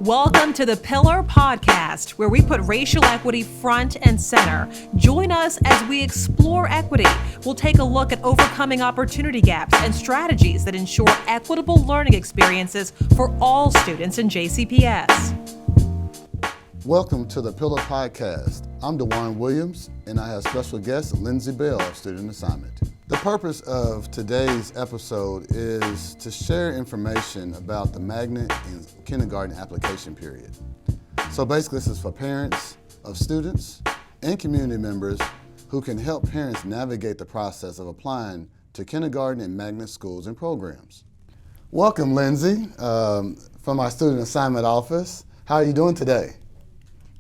Welcome to the Pillar Podcast, where we put racial equity front and center. Join us as we explore equity. We'll take a look at overcoming opportunity gaps and strategies that ensure equitable learning experiences for all students in JCPS. Welcome to the Pillar Podcast. I'm DeJuan Williams, and I have special guest Lindsay Bale of Student Assignment. The purpose of today's episode is to share information about the magnet and kindergarten application period. So basically this is for parents of students and community members who can help parents navigate the process of applying to kindergarten and magnet schools and programs. Welcome, Lindsay, from our Student Assignment Office. How are you doing today?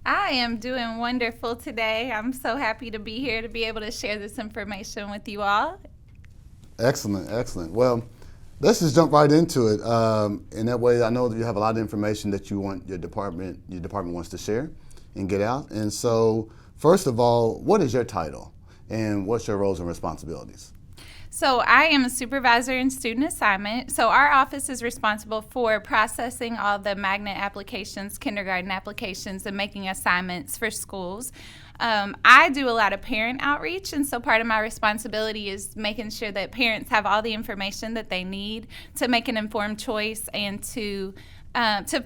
I am doing wonderful today. I'm so happy to be here to be able to share this information with you all. Excellent, excellent. Well, let's just jump right into it. In that way, I know that you have a lot of information that you want your department wants to share and get out. And so, first of all, what is your title and what's your roles and responsibilities? So I am a supervisor in student assignment. So our office is responsible for processing all the magnet applications, kindergarten applications, and making assignments for schools. I do a lot of parent outreach, and so part of my responsibility is making sure that parents have all the information that they need to make an informed choice and to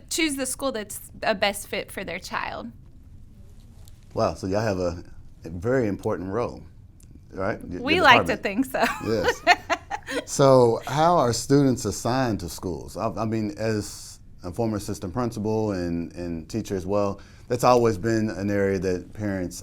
choose the school that's a best fit for their child. Wow, so y'all have a very important role. Right? We like to think so. Yes. So how are students assigned to schools? I mean, as a former assistant principal and teacher as well, that's always been an area that parents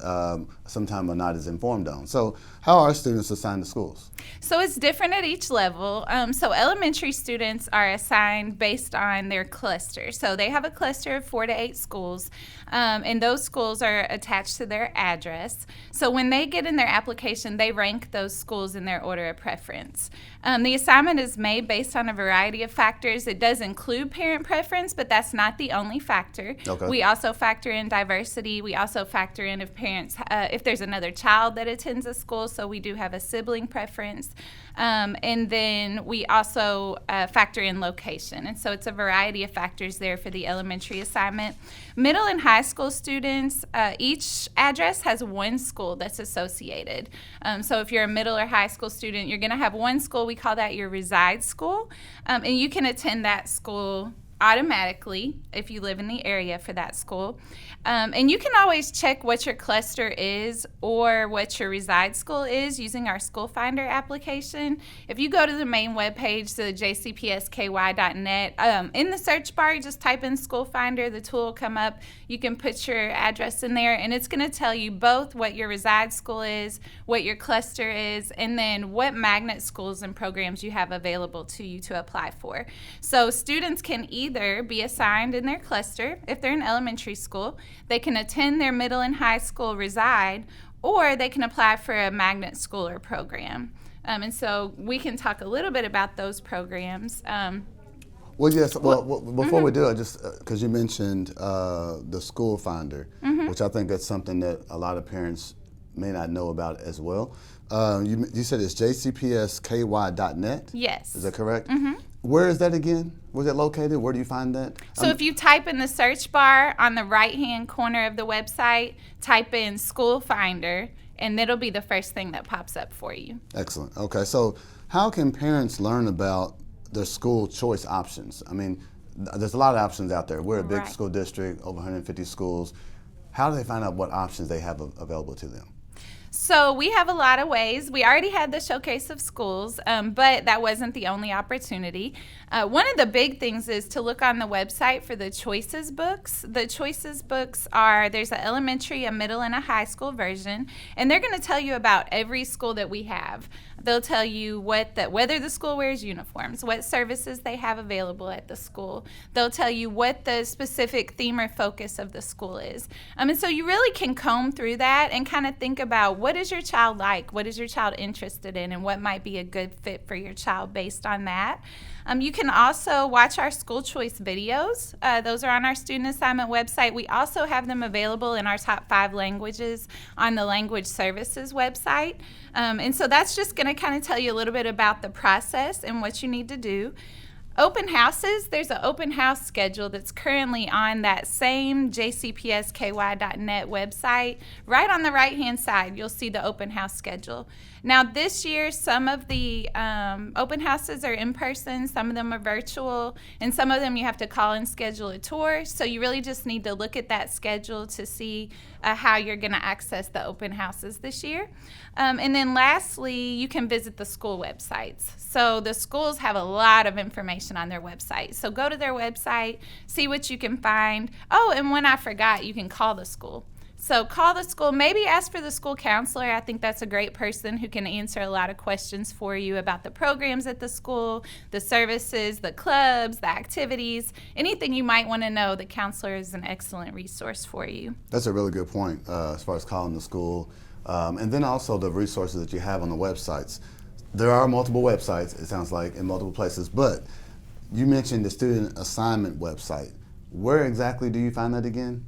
sometimes are not as informed on. So how are students assigned to schools? So it's different at each level. So elementary students are assigned based on their cluster. So they have a cluster of 4 to 8 schools, and those schools are attached to their address. So when they get in their application, they rank those schools in their order of preference. The assignment is made based on a variety of factors. It does include parent preference, but that's not the only factor. Okay. We also factor in diversity. We also factor in if there's another child that attends a school, so we do have a sibling preference. And then we also factor in location. And so it's a variety of factors there for the elementary assignment. Middle and high school students, each address has one school that's associated. So if you're a middle or high school student, you're going to have one school. We call that your reside school. And you can attend that school automatically if you live in the area for that school. And you can always check what your cluster is or what your reside school is using our School Finder application. If you go to the main webpage, the jcpsky.net, in the search bar, you just type in School Finder, the tool will come up. You can put your address in there, and it's going to tell you both what your reside school is, what your cluster is, and then what magnet schools and programs you have available to you to apply for. So students can either be assigned in their cluster if they're in elementary school, they can attend their middle and high school reside, or they can apply for a magnet school or program. And so we can talk a little bit about those programs. Well, yes. Well, before we do it, just because you mentioned the School Finder, which I think that's something that a lot of parents may not know about as well. You said it's jcpsky.net? Yes. Is that correct? Mm-hmm. Where is that again? Where's that located? Where do you find that? So if you type in the search bar on the right-hand corner of the website, type in School Finder, and it'll be the first thing that pops up for you. Excellent. Okay, so how can parents learn about their school choice options? I mean, there's a lot of options out there. We're a big school district, over 150 schools. How do they find out what options they have available to them? So we have a lot of ways. We already had the showcase of schools, but that wasn't the only opportunity. One of the big things is to look on the website for the choices books. The choices books there's an elementary, a middle, and a high school version, and they're going to tell you about every school that we have. They'll tell you whether the school wears uniforms, what services they have available at the school. They'll tell you what the specific theme or focus of the school is. And so you really can comb through that and kind of think about what is your child like, what is your child interested in, and what might be a good fit for your child based on that. You can also watch our school choice videos. Those are on our student assignment website. We also have them available in our top 5 languages on the Language Services website. And so that's just going to kind of tell you a little bit about the process and what you need to do. Open houses, there's an open house schedule that's currently on that same jcpsky.net website. Right on the right-hand side, you'll see the open house schedule. Now, this year, some of the open houses are in person, some of them are virtual, and some of them you have to call and schedule a tour. So you really just need to look at that schedule to see how you're going to access the open houses this year. And then lastly, you can visit the school websites. So the schools have a lot of information on their website. So go to their website, see what you can find. Oh, and when I forgot, you can call the school. So call the school, maybe ask for the school counselor. I think that's a great person who can answer a lot of questions for you about the programs at the school, the services, the clubs, the activities, anything you might want to know. The counselor is an excellent resource for you. That's a really good point as far as calling the school. And then also the resources that you have on the websites. There are multiple websites, it sounds like, in multiple places, but you mentioned the student assignment website. Where exactly do you find that again?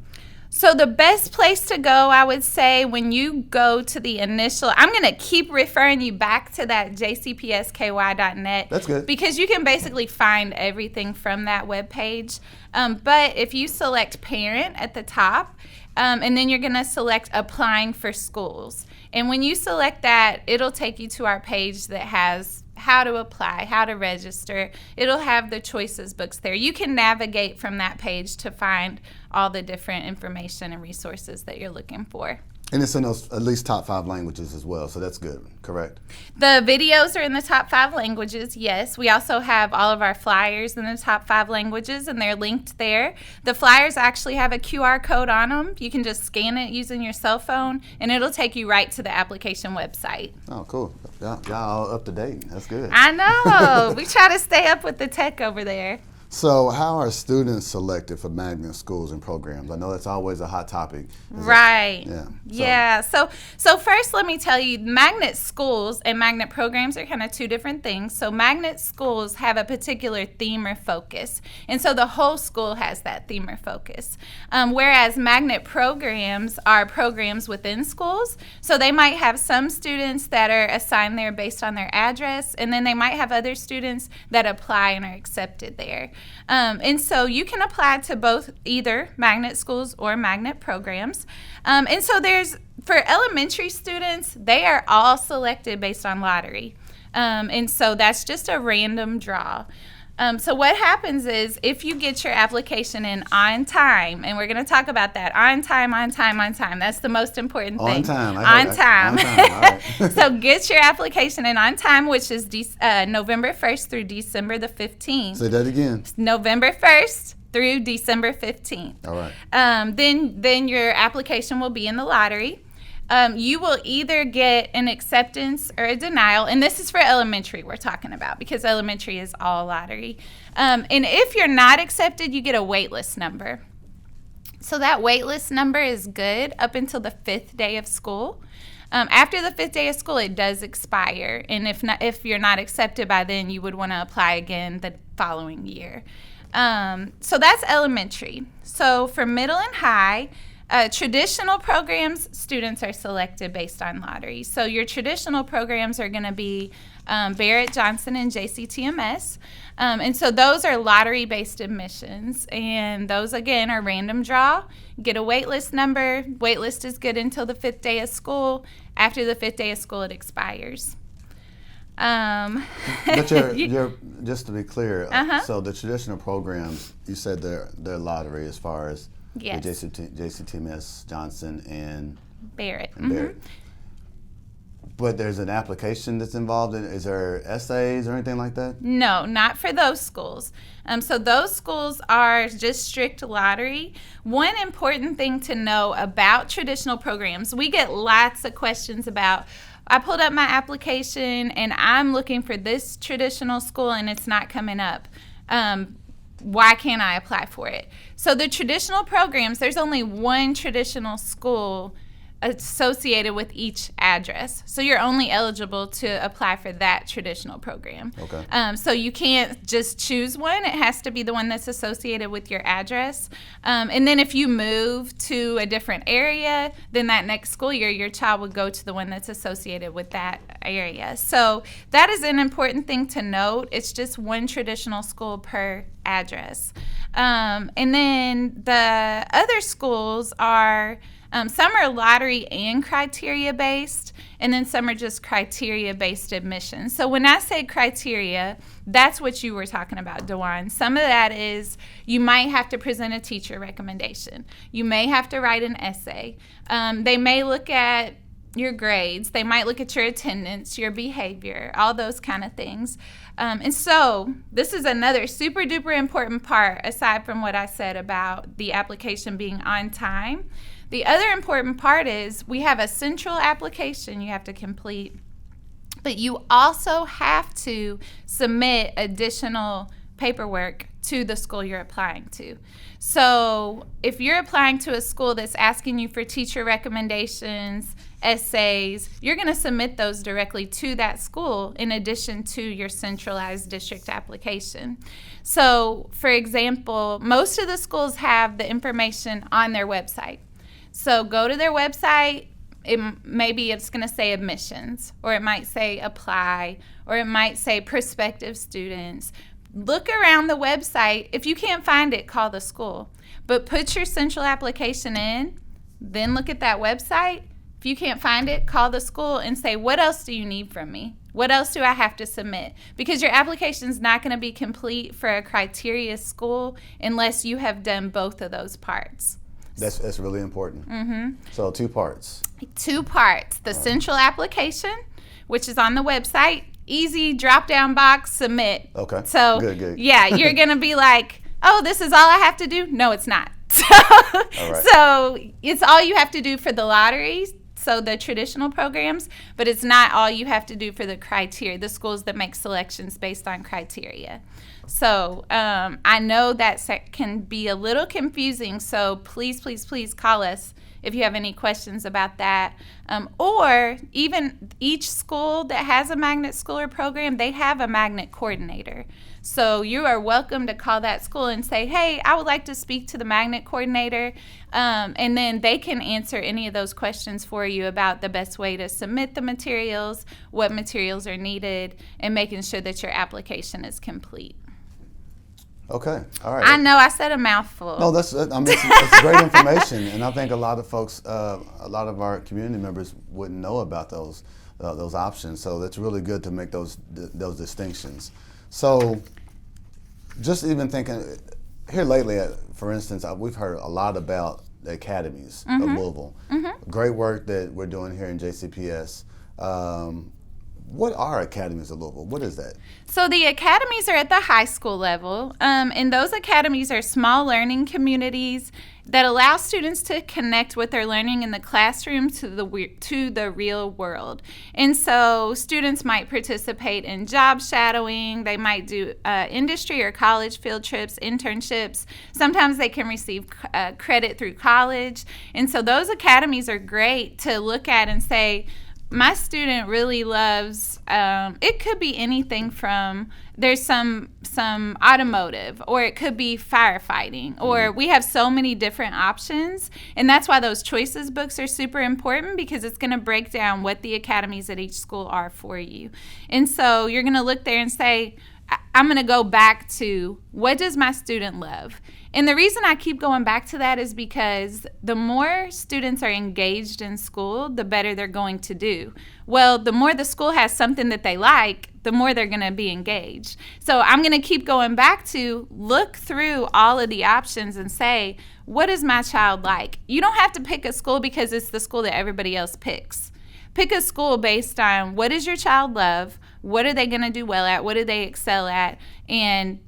So the best place to go, I would say, when you go to the initial, I'm going to keep referring you back to that jcpsky.net. That's good. Because you can basically find everything from that webpage. But if you select parent at the top, and then you're going to select applying for schools. And when you select that, it'll take you to our page that has how to apply, how to register. It'll have the choices books there. You can navigate from that page to find all the different information and resources that you're looking for. And it's in those at least top 5 languages as well, so that's good, correct? The videos are in the top 5 languages, yes. We also have all of our flyers in the top 5 languages, and they're linked there. The flyers actually have a QR code on them. You can just scan it using your cell phone, and it'll take you right to the application website. Oh, cool. Y'all all up to date. That's good. I know. We try to stay up with the tech over there. So how are students selected for magnet schools and programs? I know that's always a hot topic. Right. Yeah. So first, let me tell you, magnet schools and magnet programs are kind of two different things. So magnet schools have a particular theme or focus. And so the whole school has that theme or focus. Whereas magnet programs are programs within schools. So they might have some students that are assigned there based on their address, and then they might have other students that apply and are accepted there. And so you can apply to both either magnet schools or magnet programs. And so for elementary students, they are all selected based on lottery. And so that's just a random draw. So what happens is if you get your application in on time, and we're going to talk about that, on time. That's the most important thing. On time. On time. All right. So get your application in on time, which is November 1st through December the 15th. Say that again. November 1st through December 15th. All right. Then your application will be in the lottery. You will either get an acceptance or a denial, and this is for elementary we're talking about because elementary is all lottery. And if you're not accepted, you get a wait list number. So that wait list number is good up until the 5th day of school. After the 5th day of school, it does expire, and if you're not accepted by then, you would want to apply again the following year. So that's elementary. So for middle and high, traditional programs, students are selected based on lottery. So your traditional programs are going to be Barrett, Johnson, and JCTMS. And so those are lottery-based admissions. And those, again, are random draw. Get a waitlist number. Waitlist is good until the 5th day of school. After the 5th day of school, it expires. But you're just to be clear, so the traditional programs, you said they're lottery as far as yes. the JCTMS, Johnson, and Barrett. Barrett. But there's an application that's involved in it. Is there essays or anything like that? No, not for those schools. So those schools are just strict lottery. One important thing to know about traditional programs, we get lots of questions about, I pulled up my application and I'm looking for this traditional school and it's not coming up. Why can't I apply for it? So the traditional programs, there's only one traditional school associated with each address. So you're only eligible to apply for that traditional program. Okay. So you can't just choose one. It has to be the one that's associated with your address. And then if you move to a different area, then that next school year, your child would go to the one that's associated with that area. So that is an important thing to note. It's just one traditional school per address. And then the other schools are some are lottery and criteria based, and then some are just criteria based admissions. So when I say criteria, that's what you were talking about, DeJuan. Some of that is you might have to present a teacher recommendation. You may have to write an essay. They may look at your grades. They might look at your attendance, your behavior, all those kind of things. And so this is another super duper important part, aside from what I said about the application being on time. The other important part is we have a central application you have to complete, but you also have to submit additional paperwork to the school you're applying to. So if you're applying to a school that's asking you for teacher recommendations, essays, you're going to submit those directly to that school in addition to your centralized district application. So, for example, most of the schools have the information on their website. So go to their website. Maybe it's going to say admissions, or it might say apply, or it might say prospective students. Look around the website. If you can't find it, call the school. But put your central application in, then look at that website. If you can't find it, call the school and say, what else do you need from me? What else do I have to submit? Because your application is not going to be complete for a criteria school unless you have done both of those parts. That's really important. Mm-hmm. So 2 parts. 2 parts. The central application, which is on the website, easy drop-down box, submit. Okay. So good. Yeah, you're going to be like, oh, this is all I have to do? No, it's not. So it's all you have to do for the lotteries, so the traditional programs, but it's not all you have to do for the criteria, the schools that make selections based on criteria. So I know that can be a little confusing, so please call us if you have any questions about that. Or even each school that has a magnet schooler program, they have a magnet coordinator. So you are welcome to call that school and say, hey, I would like to speak to the magnet coordinator. And then they can answer any of those questions for you about the best way to submit the materials, what materials are needed, and making sure that your application is complete. Okay, all right. I know I said a mouthful. No, that's great information, and I think a lot of folks, a lot of our community members wouldn't know about those options. So it's really good to make those distinctions. So, just even thinking here lately, for instance, we've heard a lot about the Academies of Louisville. Mm-hmm. Great work that we're doing here in JCPS. What are Academies of Louisville? What is that? So the academies are at the high school level, and those academies are small learning communities that allow students to connect what they're learning in the classroom to the real world. And so students might participate in job shadowing, they might do industry or college field trips, internships. Sometimes they can receive credit through college. And so those academies are great to look at and say, my student really loves, it could be anything from, there's some automotive, or it could be firefighting, or we have so many different options. And that's why those choices books are super important, because it's going to break down what the academies at each school are for you. And so you're going to look there and say, I'm going to go back to, what does my student love? And the reason I keep going back to that is because the more students are engaged in school, the better they're going to do. Well, the more the school has something that they like, the more they're going to be engaged. So I'm going to keep going back to look through all of the options and say, what does my child like? You don't have to pick a school because it's the school that everybody else picks. Pick a school based on, what does your child love? What are they going to do well at? What do they excel at? And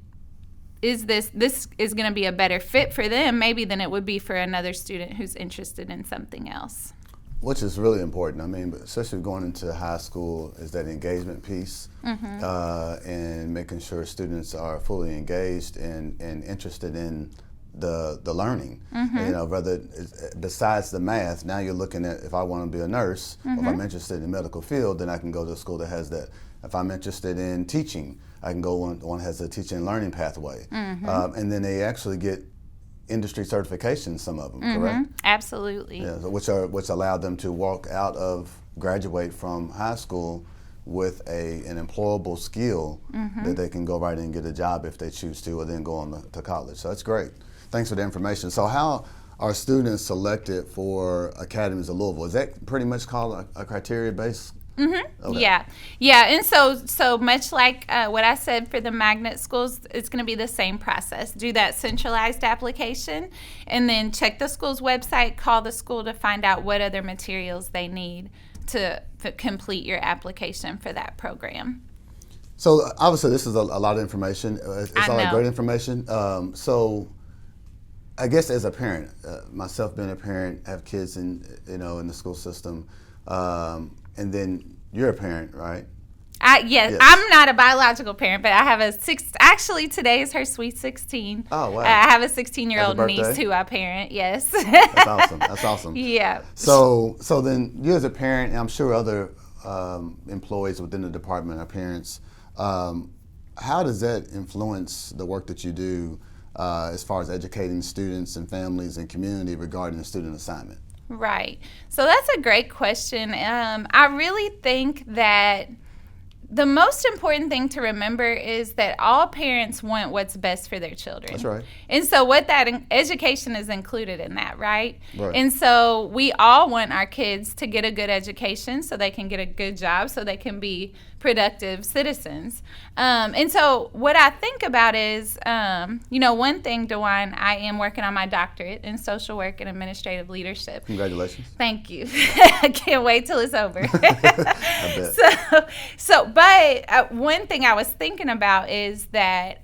is this is going to be a better fit for them maybe than it would be for another student who's interested in something else. Which is really important. I mean, especially going into high school, is that engagement piece, and making sure students are fully engaged and interested in the learning. Whether besides the math, now you're looking at, if I want to be a nurse, or if I'm interested in the medical field, then I can go to a school that has that. If I'm interested in teaching, I can go one that has a teaching and learning pathway. And then they actually get industry certifications, some of them, correct? Absolutely. Yeah, so which allow them to graduate from high school with an employable skill that they can go right in and get a job if they choose to, or then go on to college. So that's great. Thanks for the information. So how are students selected for Academies of Louisville? Is that pretty much called a criteria-based? Okay. Yeah, and so much like what I said for the magnet schools, it's going to be the same process. Do that centralized application, and then check the school's website, call the school to find out what other materials they need to complete your application for that program. So obviously this is a lot of information. It's a lot of great information. So I guess as a parent, myself being a parent, have kids in the school system, and then you're a parent, right? Yes, I'm not a biological parent, but I have actually today is her sweet 16. Oh, wow. I have a 16-year-old Happy niece birthday. who I parent, yes. That's awesome. Yeah. So then you as a parent, and I'm sure other employees within the department are parents, how does that influence the work that you do as far as educating students and families and community regarding the student assignment? Right. So that's a great question. I really think that the most important thing to remember is that all parents want what's best for their children. That's right. And so what that education is included in that, right? Right. And so we all want our kids to get a good education so they can get a good job, so they can be productive citizens. And so what I think about is, one thing, DeWine, I am working on my doctorate in social work and administrative leadership. Congratulations. Thank you. I can't wait till it's over. I bet. But one thing I was thinking about is that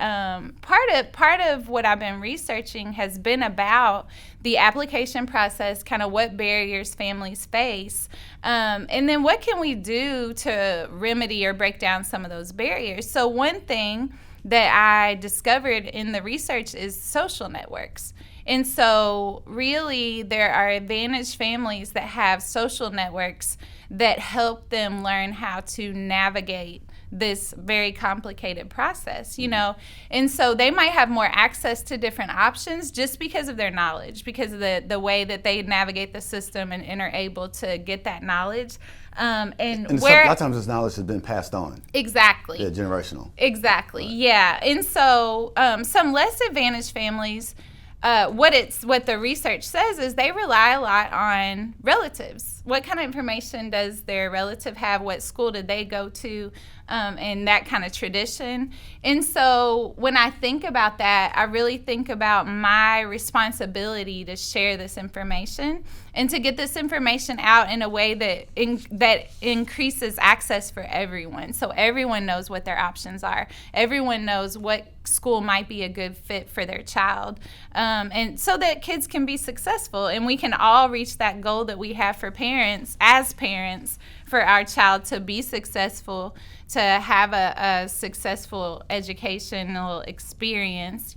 part of what I've been researching has been about the application process, kind of what barriers families face, and then what can we do to remedy or break down some of those barriers. So one thing that I discovered in the research is social networks. And so really there are advantaged families that have social networks that help them learn how to navigate this very complicated process, and so they might have more access to different options just because of their knowledge, because of the way that they navigate the system and are able to get that knowledge. And a lot of times this knowledge has been passed on. Exactly. Yeah, generational. Exactly. Right. Yeah. And so some less advantaged families, what the research says is they rely a lot on relatives. What kind of information does their relative have? What school did they go to? And that kind of tradition. And so when I think about that, I really think about my responsibility to share this information and to get this information out in a way that increases access for everyone. So everyone knows what their options are. Everyone knows what school might be a good fit for their child. And so that kids can be successful, and we can all reach that goal that we have for parents, as parents, for our child to be successful, to have a successful educational experience,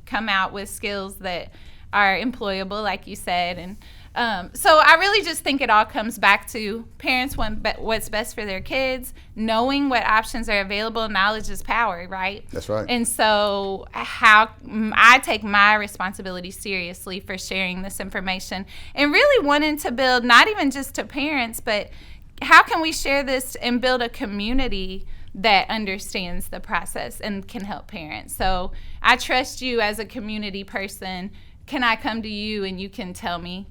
come out with skills that are employable, like you said. And so I really just think it all comes back to parents want what's best for their kids, knowing what options are available. Knowledge is power, right? That's right. And so how I take my responsibility seriously for sharing this information and really wanting to build not even just to parents, but how can we share this and build a community that understands the process and can help parents? So I trust you as a community person. Can I come to you and you can tell me,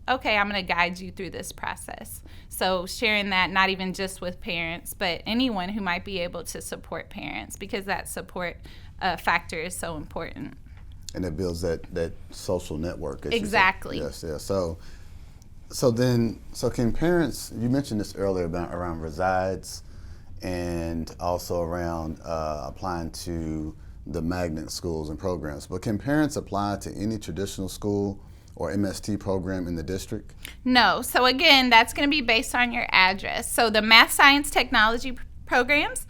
okay, I'm going to guide you through this process? So sharing that not even just with parents, but anyone who might be able to support parents, because that support factor is so important. And it builds that social network. Exactly. Yes, yeah. So can parents, you mentioned this earlier around resides and also around applying to the magnet schools and programs, but can parents apply to any traditional school or MST program in the district? No. So again, that's going to be based on your address. So the math, science, technology programs,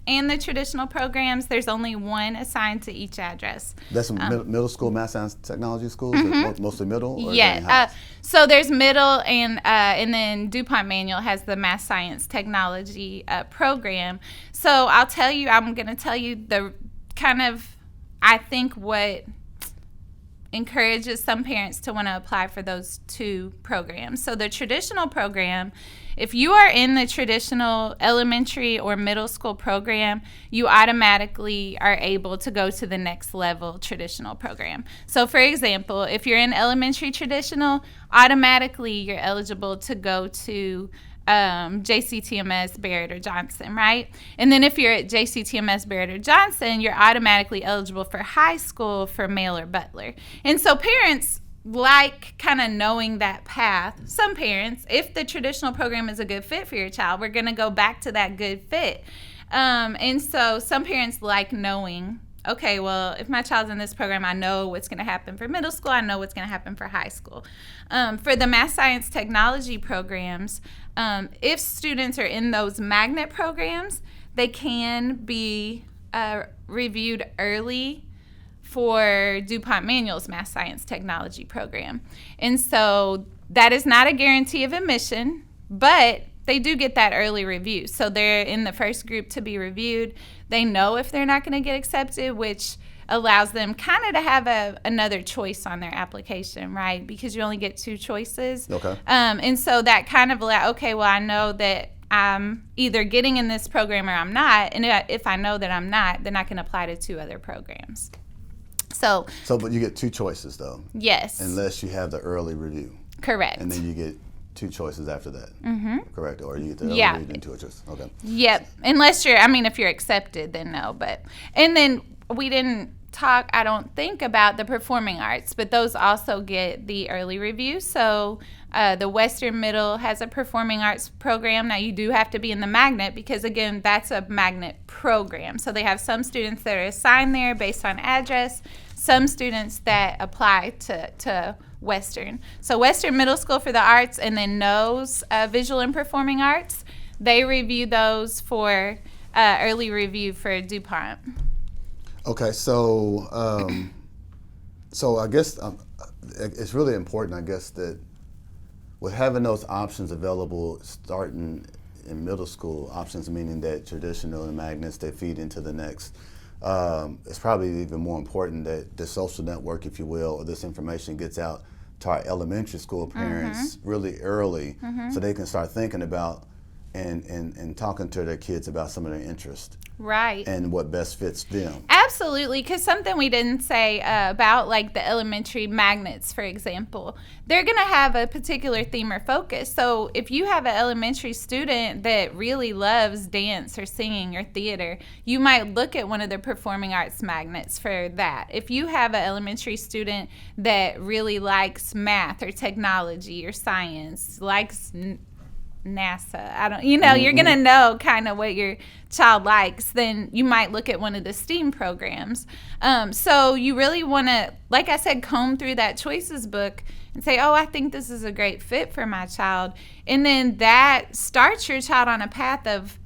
and the traditional programs, there's only one assigned to each address. That's middle school math, science, technology schools, mostly middle? Or Yeah. So there's middle, and then DuPont Manual has the math, science, technology program. So I'm going to tell you the kind of, I think, what encourages some parents to want to apply for those two programs. So the traditional program, if you are in the traditional elementary or middle school program, you automatically are able to go to the next level traditional program. So for example, if you're in elementary traditional, automatically you're eligible to go to JCTMS, Barrett, or Johnson, right? And then if you're at JCTMS, Barrett, or Johnson, you're automatically eligible for high school for Male or Butler. And so parents like kind of knowing that path. Some parents, if the traditional program is a good fit for your child, we're going to go back to that good fit. And so some parents like knowing, okay, well, if my child's in this program, I know what's going to happen for middle school. I know what's going to happen for high school. For the math, science, technology programs, if students are in those magnet programs, they can be reviewed early for DuPont Manual's math, science, technology program. And so that is not a guarantee of admission, but they do get that early review. So they're in the first group to be reviewed. They know if they're not going to get accepted, which allows them kind of to have another choice on their application, right? Because you only get two choices. Okay. And so that kind of okay, well, I know that I'm either getting in this program or I'm not. And if I know that I'm not, then I can apply to two other programs. So but you get two choices, though. Yes. Unless you have the early review. Correct. And then you get two choices after that. Mm-hmm. Correct? Or you get the early review and two choices. Okay. Yep. Unless if you're accepted, then no. And then we didn't talk, I don't think, about the performing arts, but those also get the early review. So the Western Middle has a performing arts program. Now you do have to be in the magnet because, again, that's a magnet program. So they have some students that are assigned there based on address, some students that apply to Western. So Western Middle School for the arts, and then NOS, visual and performing arts, they review those for early review for DuPont. Okay, so I guess it's really important, I guess, that with having those options available starting in middle school, options meaning that traditional and magnets, they feed into the next, it's probably even more important that the social network, if you will, or this information gets out to our elementary school parents really early so they can start thinking about and talking to their kids about some of their interests. Right. And what best fits them. Absolutely, because something we didn't say about like the elementary magnets, for example, they're going to have a particular theme or focus. So if you have an elementary student that really loves dance or singing or theater, you might look at one of the performing arts magnets for that. If you have an elementary student that really likes math or technology or science, likes NASA, you're going to know kind of what your child likes, then you might look at one of the STEAM programs. So you really want to, like I said, comb through that choices book and say, oh, I think this is a great fit for my child. And then that starts your child on a path of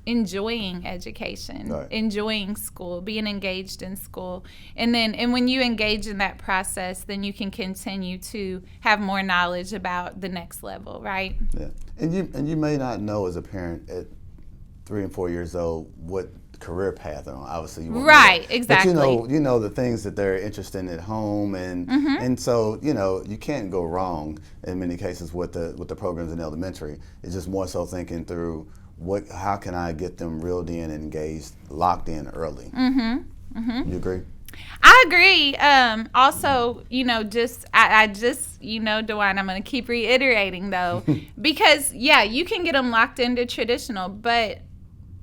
enjoying education, right, enjoying school, being engaged in school. And when you engage in that process, then you can continue to have more knowledge about the next level, right? Yeah. And you may not know as a parent at 3 and 4 years old what career path they're on. Obviously, you won't right, know. Exactly. But you know the things that they're interested in at home, and so you can't go wrong in many cases with the programs in elementary. It's just more so thinking through how can I get them reeled in, engaged, locked in early. You agree? I agree. Also, I just, DeWine, I'm going to keep reiterating, though, because, you can get them locked into traditional, but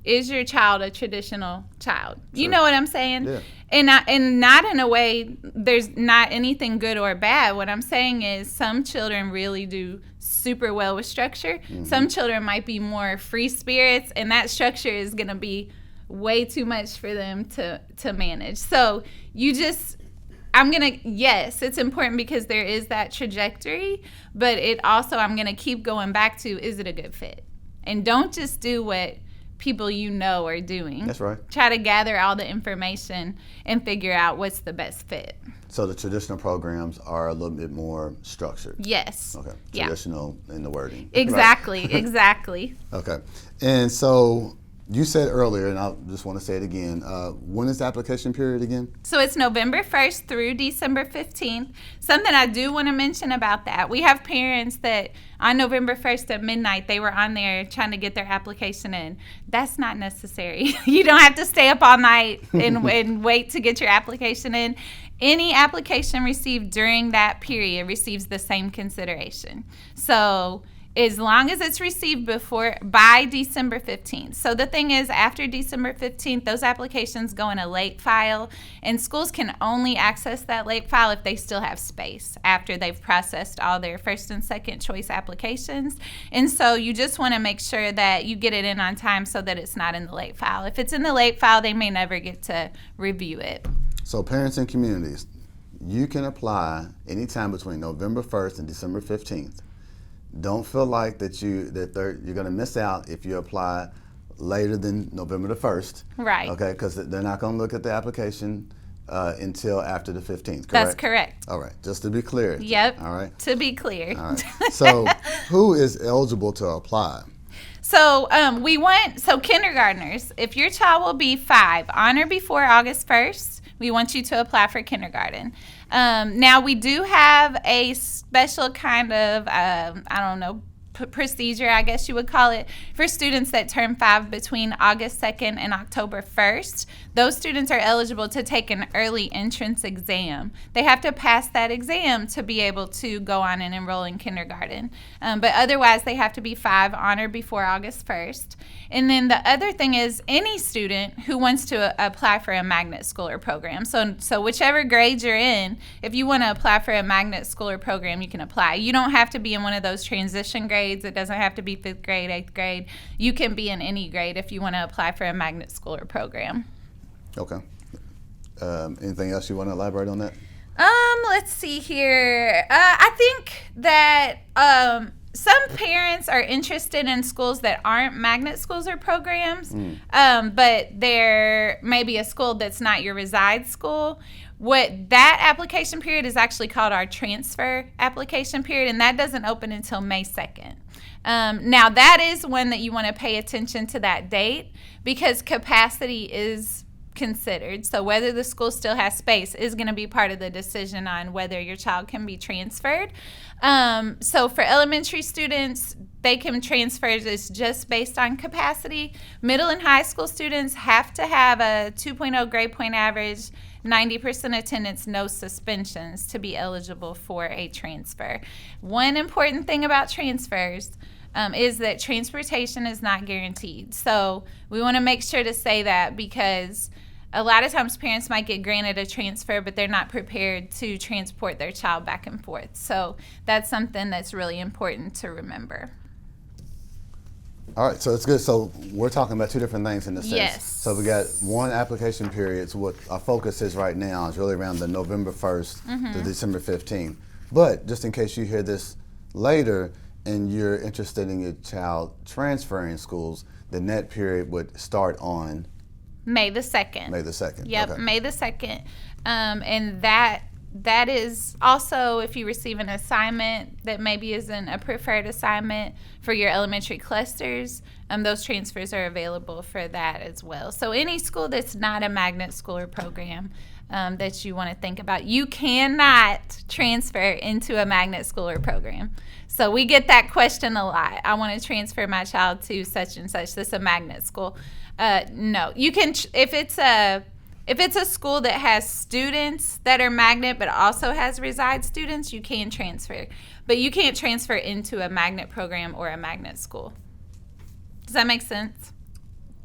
is your child a traditional child? Sure. You know what I'm saying? Yeah. And not in a way, there's not anything good or bad. What I'm saying is some children really do super well with structure. Some children might be more free spirits, and that structure is going to be way too much for them to manage. So yes, it's important because there is that trajectory, but I'm going to keep going back to, is it a good fit? And don't just do what people you know are doing. That's right. Try to gather all the information and figure out what's the best fit. So the traditional programs are a little bit more structured. Yes. Okay. Yeah. Traditional in the wording. Exactly. Right. Exactly. Okay. And so you said earlier, and I just want to say it again, when is the application period again? So it's November 1st through December 15th. Something I do want to mention about that, we have parents that on November 1st at midnight, they were on there trying to get their application in. That's not necessary. You don't have to stay up all night and wait to get your application in. Any application received during that period receives the same consideration. So as long as it's received by December 15th. So the thing is, after December 15th, those applications go in a late file, and schools can only access that late file if they still have space after they've processed all their first and second choice applications. And so you just want to make sure that you get it in on time so that it's not in the late file. If it's in the late file, they may never get to review it. So parents and communities, you can apply anytime between November 1st and December 15th. Don't feel like you're going to miss out if you apply later than November the 1st. Right. Okay, because they're not going to look at the application until after the 15th, correct? That's correct. All right, just to be clear. Yep. All right. To be clear. All right. So who is eligible to apply? So kindergartners, if your child will be 5 on or before August 1st, we want you to apply for kindergarten. Now, we do have a special kind of, procedure, I guess you would call it, for students that turn 5 between August 2nd and October 1st. Those students are eligible to take an early entrance exam. They have to pass that exam to be able to go on and enroll in kindergarten. But otherwise, they have to be 5 on or before August 1st. And then the other thing is any student who wants to apply for a magnet school or program. So whichever grade you're in, if you want to apply for a magnet school or program, you can apply. You don't have to be in one of those transition grades. It doesn't have to be 5th grade, 8th grade. You can be in any grade if you want to apply for a magnet school or program. Okay. Anything else you want to elaborate on that? Let's see here. I think that some parents are interested in schools that aren't magnet schools or programs, but they're maybe a school that's not your reside school. What that application period is actually called our transfer application period, and that doesn't open until May 2nd. Now, that is one that you want to pay attention to that date because capacity is considered. So whether the school still has space is going to be part of the decision on whether your child can be transferred. So for elementary students, they can transfer this just based on capacity. Middle and high school students have to have a 2.0 grade point average, 90% attendance, no suspensions to be eligible for a transfer. One important thing about transfers is that transportation is not guaranteed. So we want to make sure to say that because a lot of times parents might get granted a transfer, but they're not prepared to transport their child back and forth. So that's something that's really important to remember. All right, so it's good. So we're talking about two different things in this sense. Yes. So we got one application period. So what our focus is right now is really around the November 1st to December 15th. But just in case you hear this later and you're interested in your child transferring schools, the net period would start on May the 2nd. May the 2nd. Yep, okay. May the 2nd. And that is also if you receive an assignment that maybe isn't a preferred assignment for your elementary clusters, those transfers are available for that as well. So any school that's not a magnet school or program that you want to think about, you cannot transfer into a magnet school or program. So we get that question a lot. I want to transfer my child to such and such. This is a magnet school. No, you can if it's a school that has students that are magnet but also has reside students, you can transfer. But you can't transfer into a magnet program or a magnet school. Does that make sense?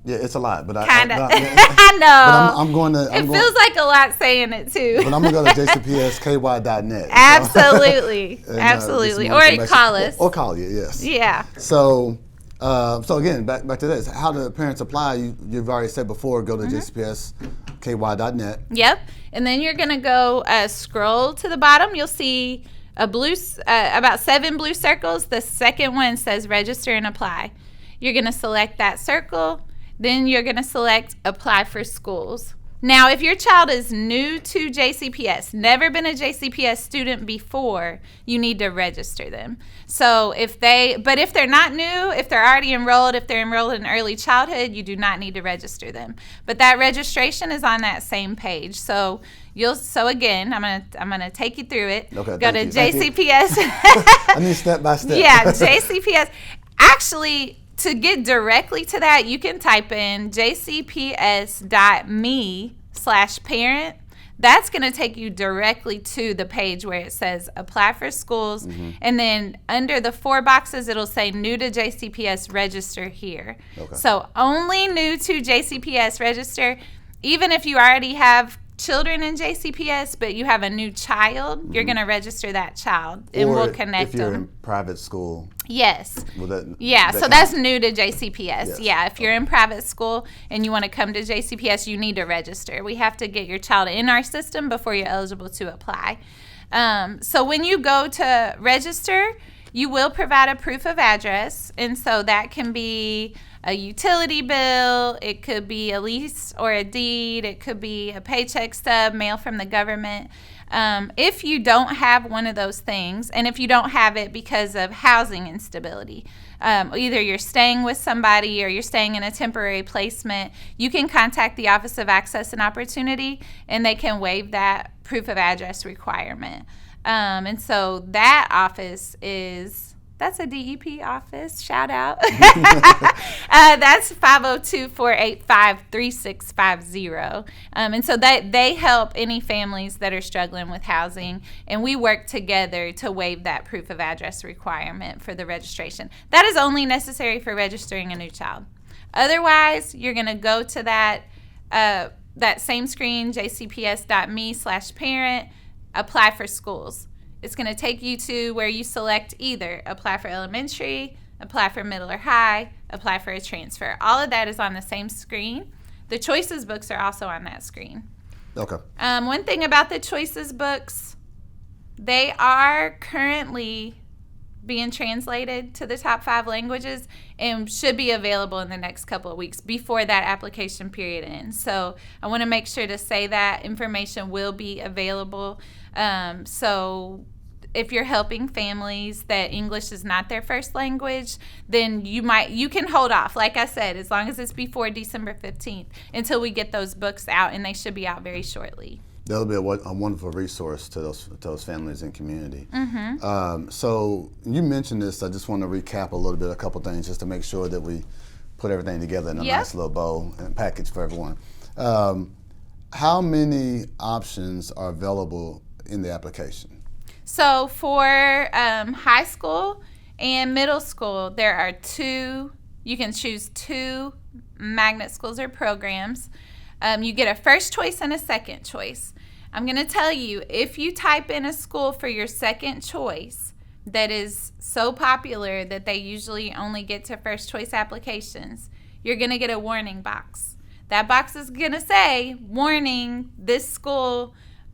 Yeah, it's a lot, but Kind of. I I know. But I'm going to. It feels like a lot saying it too. But I'm going to go to jcpsky.net. Absolutely. And, Absolutely. get some more Or information. call us. Or call you, yes. Yeah. So again, back to this. How do parents apply? You've already said before, go to jcpsky.net. Yep. And then you're going to go scroll to the bottom. You'll see about 7 blue circles. The second one says register and apply. You're going to select that circle. Then you're going to select Apply for Schools. Now, if your child is new to JCPS, never been a JCPS student before, you need to register them. So if they're not new, if they're already enrolled, if they're enrolled in early childhood, you do not need to register them. But that registration is on that same page. So again, I'm gonna take you through it. Okay, Go to JCPS. I need step by step. Yeah, JCPS. Actually, to get directly to that, you can type in jcps.me/parent. That's going to take you directly to the page where it says apply for schools. And then under the 4 boxes, it'll say new to JCPS, register here. Okay. So only new to JCPS register. Even if you already have children in JCPS, but you have a new child, you're going to register that child, and Or we'll connect if you're them. in private school. Yes. That So that's new to JCPS. Yes. Yeah, if you're in private school and you want to come to JCPS, you need to register. We have to get your child in our system before you're eligible to apply. So when you go to register, you will provide a proof of address, and so that can be a utility bill, it could be a lease or a deed, it could be a paycheck stub, mail from the government. If you don't have one of those things, and if you don't have it because of housing instability, either you're staying with somebody or you're staying in a temporary placement, you can contact the Office of Access and Opportunity, and they can waive that proof of address requirement. And so that office that's a DEP office, shout out. That's 502-485-3650. And so they help any families that are struggling with housing, and we work together to waive that proof of address requirement for the registration. That is only necessary for registering a new child. Otherwise, you're going to go to that same screen, jcps.me/parent, apply for schools. It's going to take you to where you select either apply for elementary, apply for middle or high, apply for a transfer. All of that is on the same screen. The choices books are also on that screen. Okay. One thing about the choices books, they are currently being translated to the top 5 languages and should be available in the next couple of weeks before that application period ends. So I want to make sure to say that information will be available. So if you're helping families that English is not their first language, then you can hold off, like I said, as long as it's before December 15th until we get those books out, and they should be out very shortly. That'll be a wonderful resource to those families and community. Mm-hmm. So you mentioned this. I just want to recap a couple things, just to make sure that we put everything together in a nice little bow and package for everyone. How many options are available in the application? So for high school and middle school, there are 2. You can choose 2 magnet schools or programs. You get a first choice and a second choice. I'm going to tell you, if you type in a school for your second choice that is so popular that they usually only get to first choice applications, you're going to get a warning box. That box is going to say, warning, this school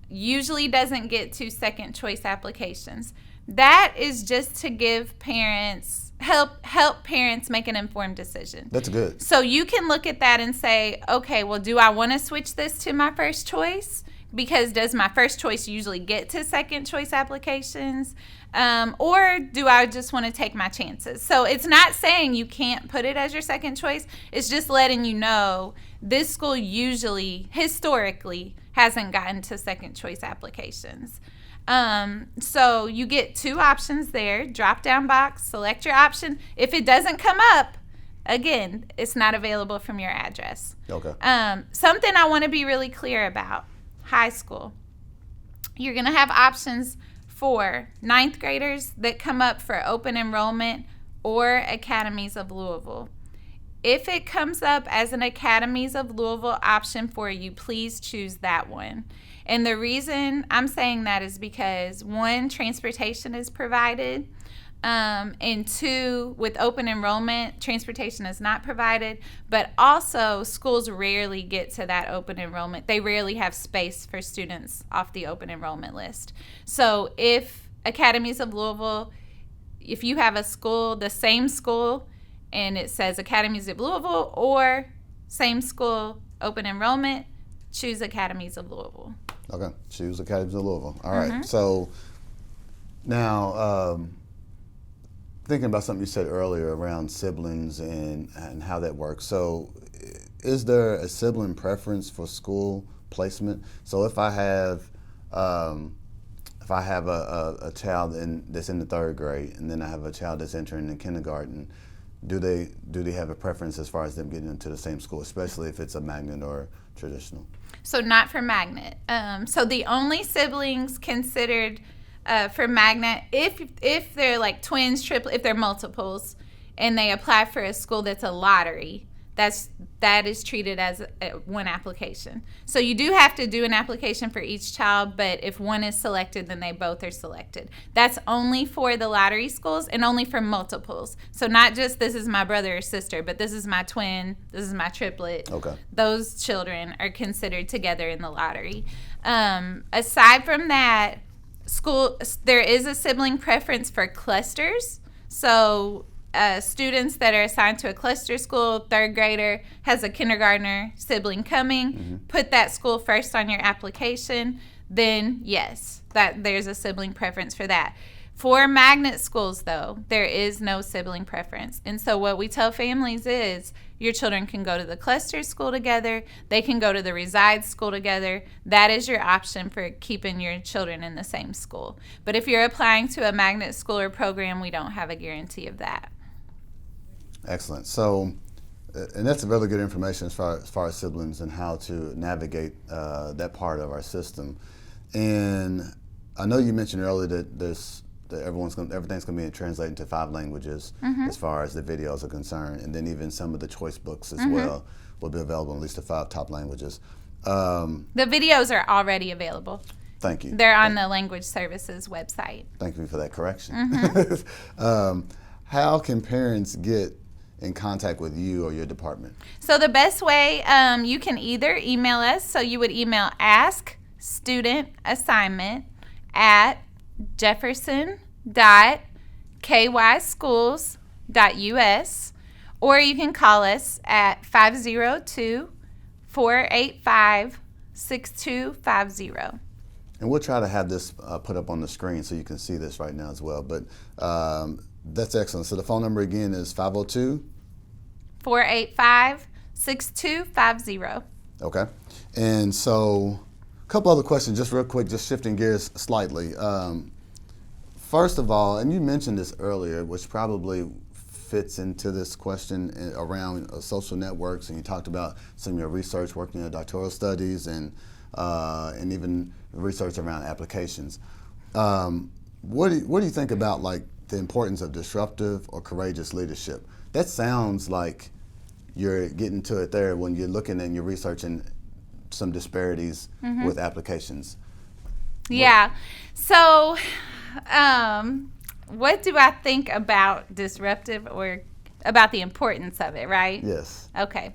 usually doesn't get to second choice applications. That is just to give parents, help parents make an informed decision. That's good. So you can look at that and say, okay, well, do I want to switch this to my first choice? Because does my first choice usually get to second choice applications? Or do I just want to take my chances? So it's not saying you can't put it as your second choice. It's just letting you know this school usually, historically, hasn't gotten to second choice applications. So you get 2 options there, drop down box, select your option. If it doesn't come up, again, it's not available from your address. Okay. Something I want to be really clear about, high school. You're going to have options for 9th graders that come up for open enrollment or Academies of Louisville. If it comes up as an Academies of Louisville option for you, please choose that one. And the reason I'm saying that is because 1, transportation is provided, and 2, with open enrollment, transportation is not provided, but also schools rarely get to that open enrollment. They rarely have space for students off the open enrollment list. So if Academies of Louisville, if you have a school, the same school, and it says Academies of Louisville or same school, open enrollment, choose Academies of Louisville. Okay, choose Academies of Louisville. All right, so now thinking about something you said earlier around siblings and how that works. So is there a sibling preference for school placement? So if I have a child that's in the third grade, and then I have a child that's entering in kindergarten, do they have a preference as far as them getting into the same school, especially if it's a magnet or traditional? So not for magnet. So the only siblings considered for magnet, if they're like twins, triplets, if they're multiples, and they apply for a school that's a lottery, that is treated as one application. So you do have to do an application for each child, but if one is selected, then they both are selected. That's only for the lottery schools and only for multiples. So not just this is my brother or sister, but this is my twin, this is my triplet. Okay. Those children are considered together in the lottery. Aside from that, there is a sibling preference for clusters. So students that are assigned to a cluster school, third grader has a kindergartner sibling coming, put that school first on your application, then yes, that there's a sibling preference for that. For magnet schools, though, there is no sibling preference. And so what we tell families is your children can go to the cluster school together. They can go to the reside school together. That is your option for keeping your children in the same school. But if you're applying to a magnet school or program, we don't have a guarantee of that. Excellent. So, and that's really good information as far as siblings and how to navigate that part of our system. And I know you mentioned earlier that everything's going to be translated into 5 languages as far as the videos are concerned, and then even some of the choice books as well will be available in at least the 5 top languages. The videos are already available. Thank you. They're on the Language Services website. Thank you for that correction. How can parents get in contact with you or your department? So the best way, you can either email us. So you would email askstudentassignment@jefferson.kyschools.us, or you can call us at 502-485-6250. And we'll try to have this put up on the screen so you can see this right now as well. But that's excellent. So the phone number again is 502-485-6250. Okay. And so a couple other questions, just real quick, just shifting gears slightly. First of all, and you mentioned this earlier, which probably fits into this question around social networks, and you talked about some of your research working in doctoral studies and even research around applications. What do you think about like the importance of disruptive or courageous leadership? That sounds like you're getting to it there when you're looking and you're researching some disparities with applications. Yeah. So what do I think about disruptive or about the importance of it, right? Yes. Okay.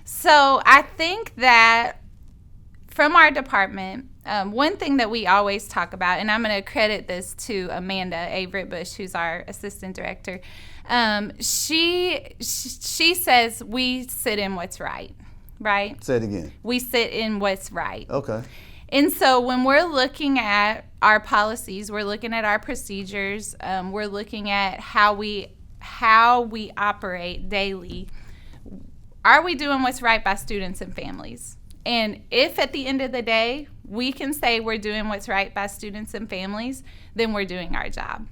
So I think that from our department, one thing that we always talk about, and I'm going to credit this to Amanda Averett-Bush, who's our assistant director. She says we sit in what's right, right? Say it again. We sit in what's right. Okay. And so when we're looking at our policies, we're looking at our procedures, we're looking at how we operate daily. Are we doing what's right by students and families? And if at the end of the day, we can say we're doing what's right by students and families, then we're doing our job.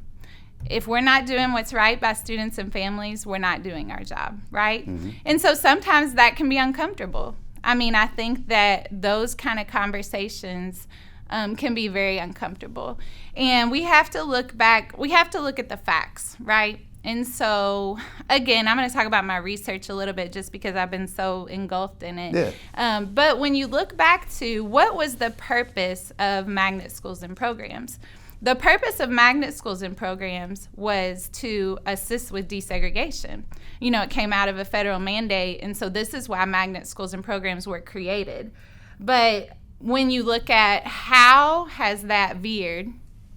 If we're not doing what's right by students and families, we're not doing our job, right? And so sometimes that can be uncomfortable. I mean, I think that those kind of conversations can be very uncomfortable. And we have to look back, we have to look at the facts, right? And so, again, I'm going to talk about my research a little bit just because I've been so engulfed in it. Yeah. But when you look back to what was the purpose of magnet schools and programs, the purpose of magnet schools and programs was to assist with desegregation. You know, it came out of a federal mandate, and so this is why magnet schools and programs were created. But when you look at how has that veered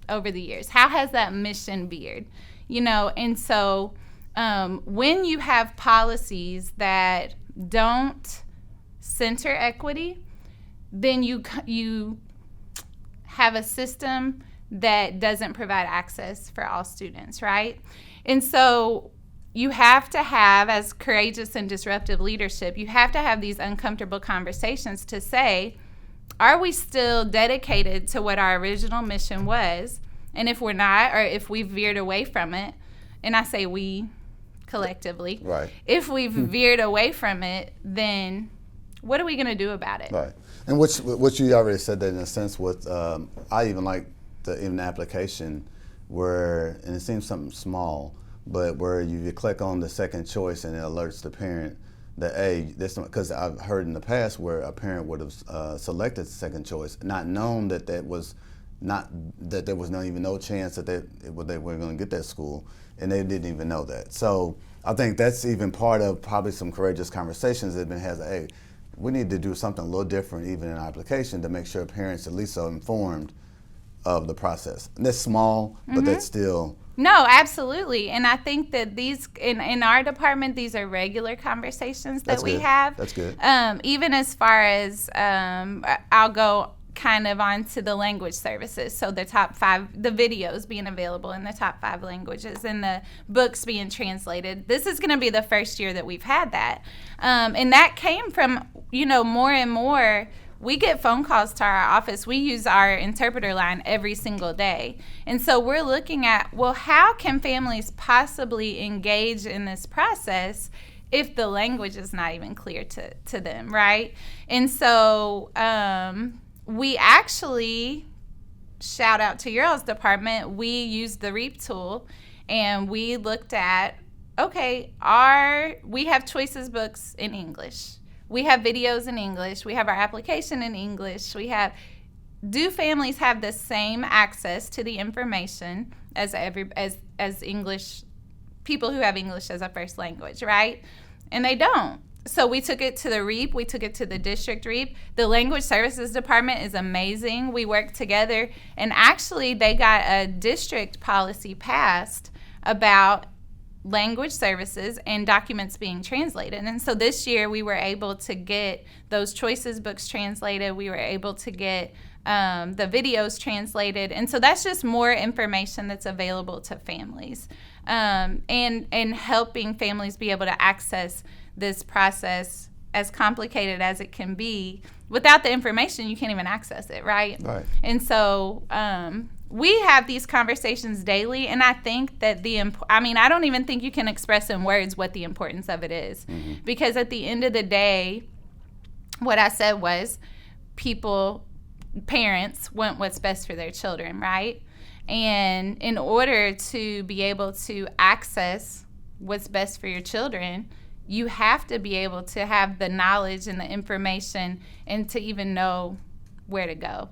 over the years, how has that mission veered? You know, and so when you have policies that don't center equity, then you have a system that doesn't provide access for all students, right? And so you have to have, as courageous and disruptive leadership, you have to have these uncomfortable conversations to say, are we still dedicated to what our original mission was? And if we're not, or if we've veered away from it, and I say we collectively, right. If we've veered away from it, then what are we going to do about it? Right. And what you already said that in a sense with, I even like the application where, and it seems something small, but where you click on the second choice and it alerts the parent that, hey, this, because I've heard in the past where a parent would have selected the second choice, not known that there was no chance that they were going to get that school, and they didn't even know that. So I think that's even part of probably some courageous conversations that have been had. Hey, we need to do something a little different even in our application to make sure parents at least are informed of the process. And that's small, but that's still... No, absolutely. And I think that these, in our department, these are regular conversations that we have. That's good. Even as far as, I'll go kind of on to the language services. So the top 5, the videos being available in the top 5 languages and the books being translated. This is going to be the first year that we've had that. And that came from, more and more, we get phone calls to our office. We use our interpreter line every single day. And so we're looking at, well, how can families possibly engage in this process if the language is not even clear to them, right? And so we actually, shout out to your all's department, we used the REAP tool and we looked at, okay, we have choices books in English. We have videos in English. We have our application in English. Do families have the same access to the information as English, people who have English as a first language, right? And they don't. So we took it to the REAP. We took it to the district REAP. The language services department is amazing. We work together. And actually, they got a district policy passed about language services and documents being translated. And so this year we were able to get those choices books translated. We were able to get the videos translated. And so that's just more information that's available to families, and helping families be able to access this process, as complicated as it can be. Without the information, you can't even access it, right? Right. And so we have these conversations daily, and I think that I don't even think you can express in words what the importance of it is. Mm-hmm. Because at the end of the day, what I said was parents want what's best for their children, right? And in order to be able to access what's best for your children, you have to be able to have the knowledge and the information and to even know where to go.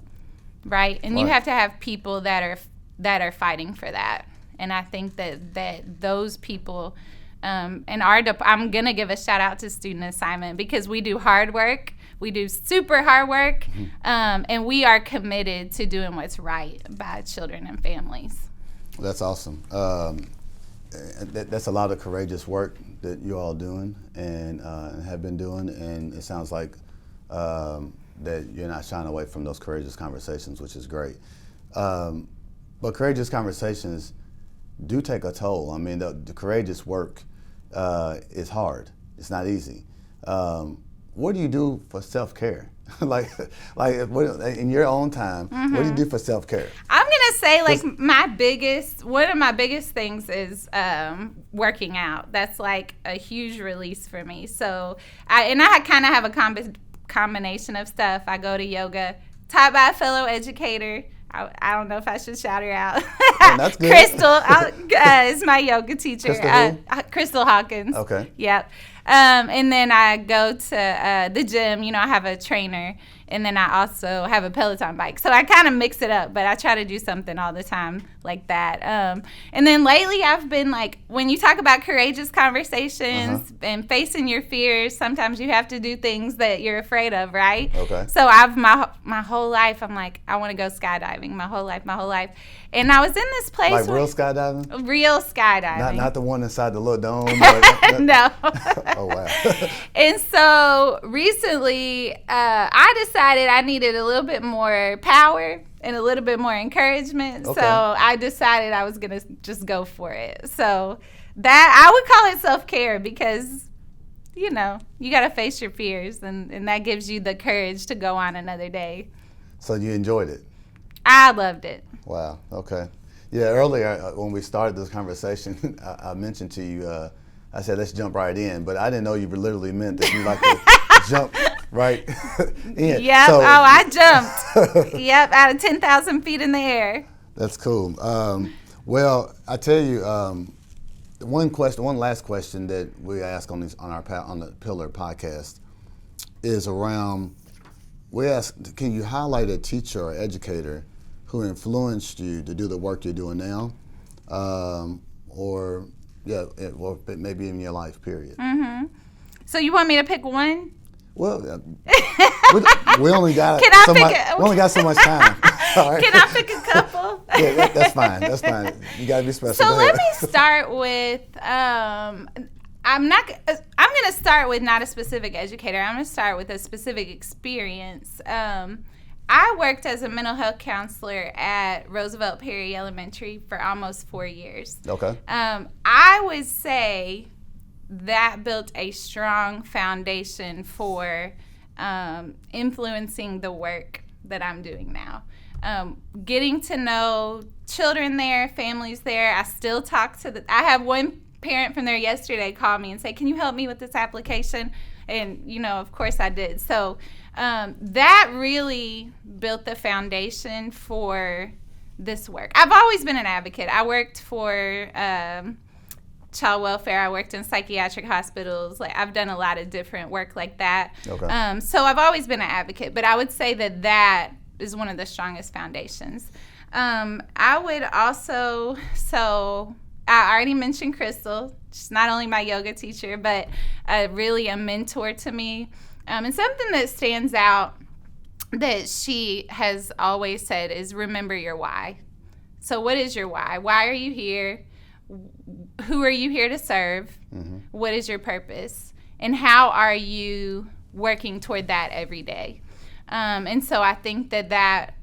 Right, and you have to have people that are fighting for that, and I think that those people, I'm gonna give a shout out to student assignment because we do hard work, we do super hard work, and we are committed to doing what's right by children and families. That's awesome. That's a lot of courageous work that you all doing and have been doing, and it sounds like. That you're not shying away from those courageous conversations, which is great. But courageous conversations do take a toll. I mean, the courageous work is hard. It's not easy. What do you do for self-care? like in your own time, what do you do for self-care? I'm gonna say one of my biggest things is working out. That's like a huge release for me. So I kind of have a combination of stuff. I go to yoga, taught by a fellow educator. I don't know if I should shout her out. Yeah, that's good. Crystal is my yoga teacher. Crystal Hawkins. Okay. Yep. And then I go to the gym. I have a trainer, And then I also have a Peloton bike. So I kind of mix it up, but I try to do something all the time like that. And then lately I've been like, when you talk about courageous conversations and facing your fears, sometimes you have to do things that you're afraid of, right? Okay. So I've my whole life, I'm like, I want to go skydiving my whole life. And I was in this place. Like real skydiving? Real skydiving. Not the one inside the little dome? No. Oh, wow. And so recently, I decided I needed a little bit more power and a little bit more encouragement. Okay. So I decided I was going to just go for it. So that I would call it self-care because, you know, you got to face your fears and that gives you the courage to go on another day. So you enjoyed it? I loved it. Wow. Okay. Yeah, earlier when we started this conversation, I mentioned to you, I said, let's jump right in. But I didn't know you literally meant that you like to jump right in. Yep. So, I jumped. Yep. Out of 10,000 feet in the air. That's cool. Well, I tell you, one last question that we ask on the Pillar podcast is around. We ask, can you highlight a teacher or educator who influenced you to do the work you're doing now, or maybe in your life, period? Mm-hmm. So you want me to pick one? Well, we only got we only got so much time. All right. Can I pick a couple? Yeah, that's fine. That's fine. You gotta be special. So let me start with. I'm going to start with not a specific educator. I'm going to start with a specific experience. I worked as a mental health counselor at Roosevelt Perry Elementary for almost 4 years. Okay. I would say that built a strong foundation for influencing the work that I'm doing now. Getting to know children there, families there. I still talk to I have one parent from there yesterday call me and say, can you help me with this application? And, you know, of course I did. So that really built the foundation for this work. I've always been an advocate. I worked for child welfare. I worked in psychiatric hospitals. Like, I've done a lot of different work like that. Okay. So I've always been an advocate, but I would say that is one of the strongest foundations. I would also, I already mentioned Crystal. She's not only my yoga teacher, but really a mentor to me. And something that stands out that she has always said is remember your why. So what is your why? Why are you here? Who are you here to serve? Mm-hmm. What is your purpose? And how are you working toward that every day? And so I think that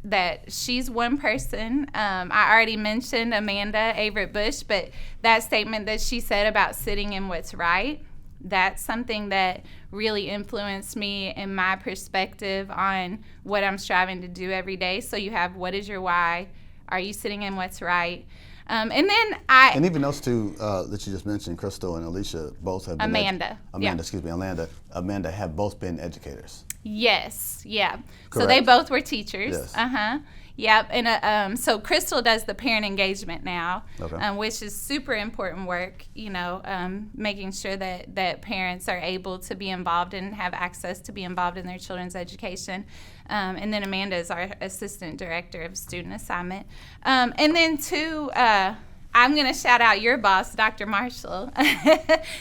she's one person. I already mentioned Amanda Averett Bush, but that statement that she said about sitting in what's right, that's something that really influenced me in my perspective on what I'm striving to do every day. So you have what is your why? Are you sitting in what's right? And even those two that you just mentioned, Crystal and Alicia, both have been Amanda, have both been educators. Yes, yeah. Correct. So they both were teachers. Yes. Uh-huh. Yep. And so Crystal does the parent engagement now, okay. Which is super important work, making sure that parents are able to be involved and have access to be involved in their children's education. And then Amanda is our assistant director of student assignment. And then I'm going to shout out your boss, Dr. Marshall.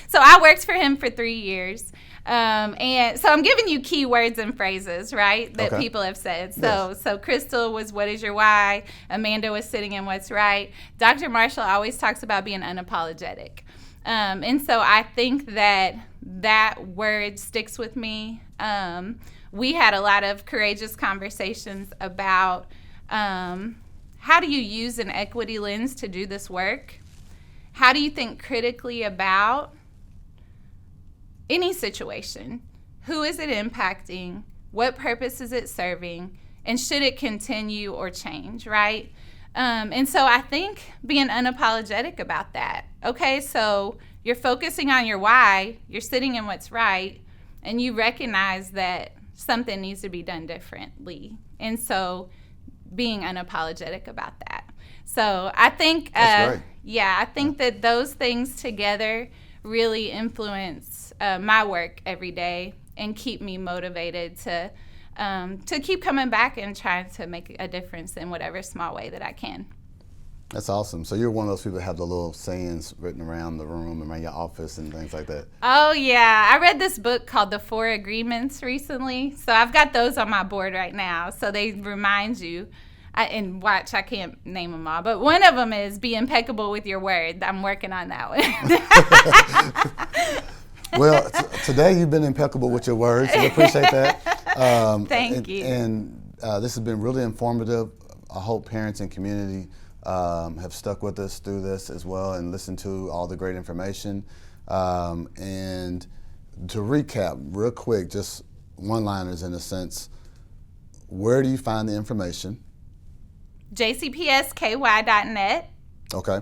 So I worked for him for 3 years. And so I'm giving you key words and phrases, right, that okay. people have said. Yes. So Crystal was what is your why? Amanda was sitting in what's right. Dr. Marshall always talks about being unapologetic. And so I think that word sticks with me. We had a lot of courageous conversations about how do you use an equity lens to do this work? How do you think critically about any situation? Who is it impacting? What purpose is it serving? And should it continue or change, right? And so I think being unapologetic about that. Okay, so you're focusing on your why, you're sitting in what's right, and you recognize that something needs to be done differently. And so being unapologetic about that. So I think, That's great. I think that those things together really influence my work every day and keep me motivated to to keep coming back and trying to make a difference in whatever small way that I can. That's awesome. So you're one of those people that have the little sayings written around the room, around your office and things like that. Oh, yeah. I read this book called The Four Agreements recently. So I've got those on my board right now. So they remind you. And watch, I can't name them all, but one of them is be impeccable with your word. I'm working on that one. Well, today you've been impeccable with your words. So we appreciate that. Thank you. And this has been really informative. I hope parents and community have stuck with us through this as well and listened to all the great information. And to recap real quick, just one-liners in a sense, where do you find the information? jcpsky.net. Okay.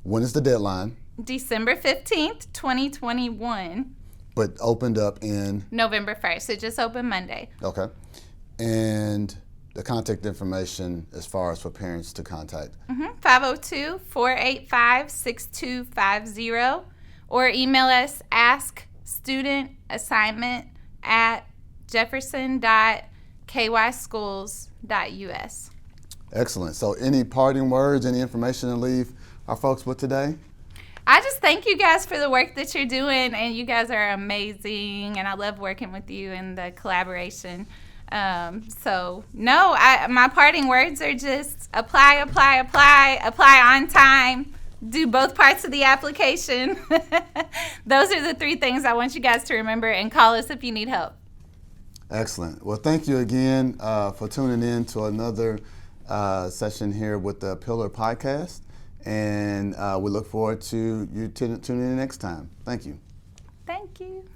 When is the deadline? December 15th, 2021. But opened up in? November 1st. It just opened Monday. Okay. And the contact information as far as for parents to contact? 502-485-6250 or email us askstudentassignment@jefferson.kyschools.us. Excellent. So any parting words, any information to leave our folks with today? I just thank you guys for the work that you're doing, and you guys are amazing, and I love working with you and the collaboration. My parting words are just apply on time, do both parts of the application. Those are the three things I want you guys to remember, and call us if you need help. Excellent. Well, thank you again for tuning in to another session here with the Pillar Podcast, and we look forward to you tuning in next time. Thank you. Thank you.